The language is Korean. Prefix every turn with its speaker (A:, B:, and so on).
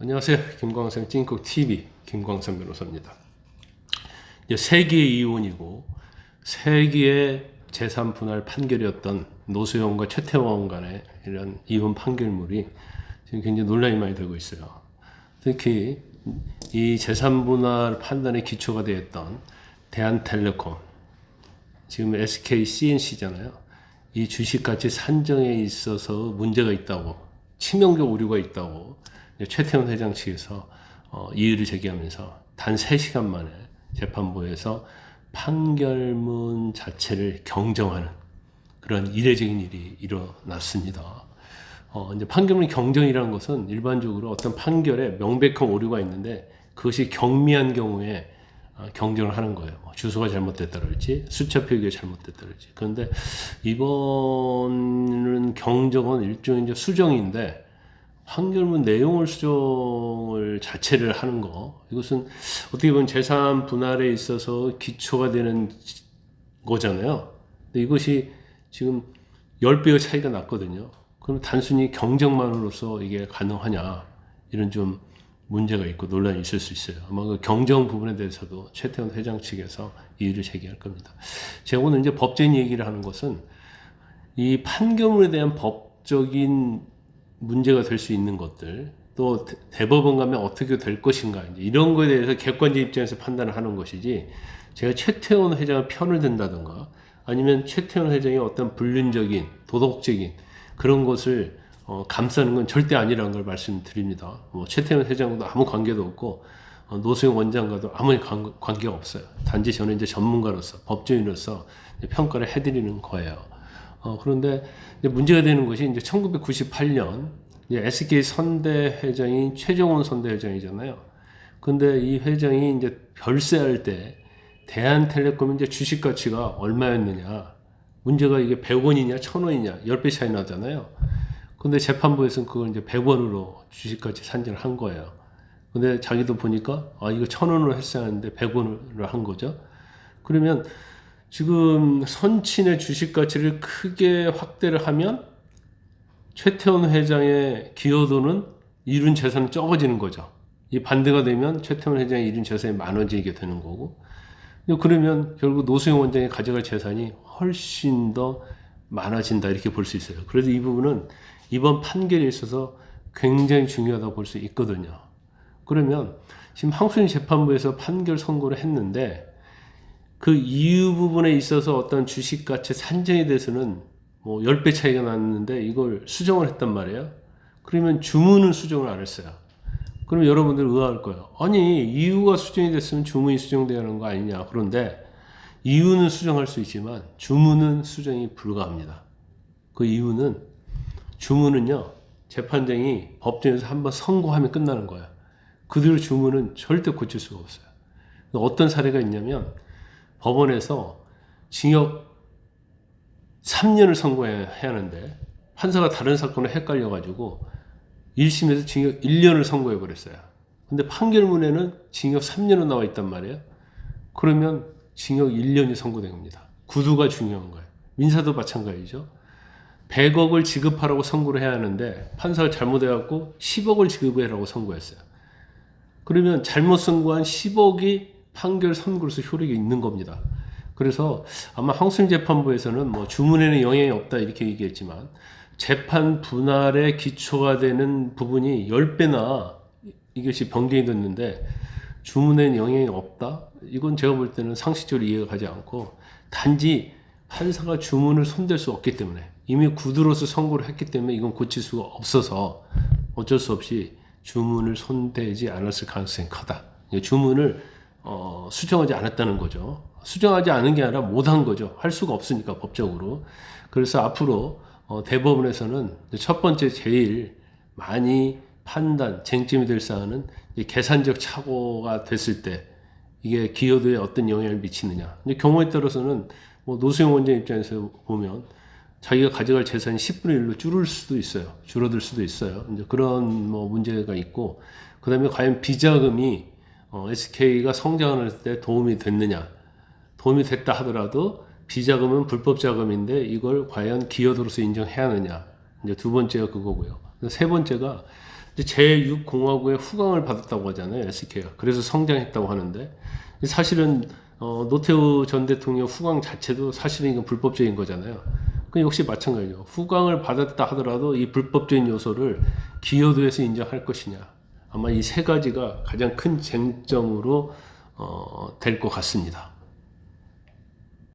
A: 안녕하세요. 김광삼 찐콕 TV 김광삼 변호사입니다. 이제 세기의 이혼이고 세기의 재산 분할 판결이었던 노수용과 최태원 간의 이런 이혼 판결물이 지금 굉장히 논란이 많이 되고 있어요. 특히 이 재산 분할 판단의 기초가 되었던 대한텔레콤, 지금 SK CNC잖아요. 이 주식 가치 산정에 있어서 문제가 있다고, 치명적 오류가 있다고 최태원 회장 측에서 이의를 제기하면서 단 3시간 만에 재판부에서 판결문 자체를 경정하는 그런 이례적인 일이 일어났습니다. 이제 판결문 경정이라는 것은 일반적으로 어떤 판결에 명백한 오류가 있는데 그것이 경미한 경우에 경정을 하는 거예요. 주소가 잘못됐다랄지 숫자 표기가 잘못됐다랄지. 그런데 이번은 경정은 일종의 이제 수정인데 판결문 내용을 수정을 자체를 하는 거, 이것은 어떻게 보면 재산 분할에 있어서 기초가 되는 거잖아요. 근데 이것이 지금 10배의 차이가 났거든요. 그럼 단순히 경정만으로서 이게 가능하냐, 이런 좀 문제가 있고 논란이 있을 수 있어요. 아마 그 경정 부분에 대해서도 최태원 회장 측에서 이의를 제기할 겁니다. 제가 오늘 이제 법적인 얘기를 하는 것은 이 판결문에 대한 법적인 문제가 될 수 있는 것들, 또 대법원 가면 어떻게 될 것인가, 이제 이런 거에 대해서 객관적 입장에서 판단을 하는 것이지, 제가 최태원 회장의 편을 든다든가 아니면 최태원 회장의 어떤 불륜적인 도덕적인 그런 것을 감싸는 건 절대 아니라는 걸 말씀드립니다. 최태원 회장과도 아무 관계도 없고 노수용 원장과도 아무 관계가 없어요. 단지 저는 이제 전문가로서 법조인으로서 평가를 해드리는 거예요. 그런데 이제 문제가 되는 것이 이제 1998년 SK 선대 회장인 최정원 선대 회장이잖아요. 근데 이 회장이 이제 별세할 때 대한텔레콤 이제 주식 가치가 얼마였느냐, 문제가 이게 100원이냐 1000원이냐 10배 차이 나잖아요. 근데 재판부에서는 그걸 이제 100원으로 주식 가치 산정을 한 거예요. 근데 자기도 보니까 이거 1000원으로 했어야 하는데 100원으로 한 거죠. 그러면 지금 선친의 주식 가치를 크게 확대를 하면 최태원 회장의 기여도는 이룬 재산이 적어지는 거죠. 이 반대가 되면 최태원 회장의 이룬 재산이 많아지게 되는 거고, 그러면 결국 노수용 원장이 가져갈 재산이 훨씬 더 많아진다, 이렇게 볼 수 있어요. 그래서 이 부분은 이번 판결에 있어서 굉장히 중요하다고 볼 수 있거든요. 그러면 지금 항소심 재판부에서 판결 선고를 했는데 그 이유 부분에 있어서 어떤 주식 가치 산정에 대해서는 뭐 10배 차이가 났는데 이걸 수정을 했단 말이에요. 그러면 주문은 수정을 안 했어요. 그럼 여러분들 의아할 거예요. 아니, 이유가 수정이 됐으면 주문이 수정돼야 하는 거 아니냐. 그런데 이유는 수정할 수 있지만 주문은 수정이 불가합니다. 그 이유는, 주문은요, 재판장이 법정에서 한번 선고하면 끝나는 거예요. 그 뒤로 주문은 절대 고칠 수가 없어요. 어떤 사례가 있냐면 법원에서 징역 3년을 선고해야 하는데 판사가 다른 사건을 헷갈려가지고 1심에서 징역 1년을 선고해 버렸어요. 근데 판결문에는 징역 3년으로 나와 있단 말이에요. 그러면 징역 1년이 선고된 겁니다. 구두가 중요한 거예요. 민사도 마찬가지죠. 100억을 지급하라고 선고를 해야 하는데 판사가 잘못해갖고 10억을 지급해라고 선고했어요. 그러면 잘못 선고한 10억이 판결 선고로서 효력이 있는 겁니다. 그래서 아마 항소심 재판부에서는 뭐 주문에는 영향이 없다 이렇게 얘기했지만 재판 분할의 기초가 되는 부분이 10배나 이것이 변경이 됐는데 주문에는 영향이 없다? 이건 제가 볼 때는 상식적으로 이해가 가지 않고, 단지 판사가 주문을 손댈 수 없기 때문에, 이미 구두로서 선고를 했기 때문에 이건 고칠 수가 없어서 어쩔 수 없이 주문을 손대지 않았을 가능성이 크다. 주문을 수정하지 않았다는 거죠. 수정하지 않은 게 아니라 못한 거죠. 할 수가 없으니까 법적으로. 그래서 앞으로 대법원에서는 첫 번째 제일 많이 판단, 쟁점이 될 사안은 계산적 착오가 됐을 때 이게 기여도에 어떤 영향을 미치느냐. 근데 경우에 따라서는 뭐 노수용 원장 입장에서 보면 자기가 가져갈 재산이 10분의 1로 줄을 수도 있어요. 줄어들 수도 있어요. 이제 그런 뭐 문제가 있고, 그 다음에 과연 비자금이 SK가 성장할 때 도움이 됐느냐. 도움이 됐다 하더라도 비자금은 불법 자금인데 이걸 과연 기여도로서 인정해야 하느냐. 이제 두 번째가 그거고요. 세 번째가 제6공화국의 후광을 받았다고 하잖아요. SK가. 그래서 성장했다고 하는데 사실은 노태우 전 대통령 후광 자체도 사실은 이건 불법적인 거잖아요. 그 역시 마찬가지죠. 후광을 받았다 하더라도 이 불법적인 요소를 기여도에서 인정할 것이냐. 아마 이 세 가지가 가장 큰 쟁점으로 될 것 같습니다.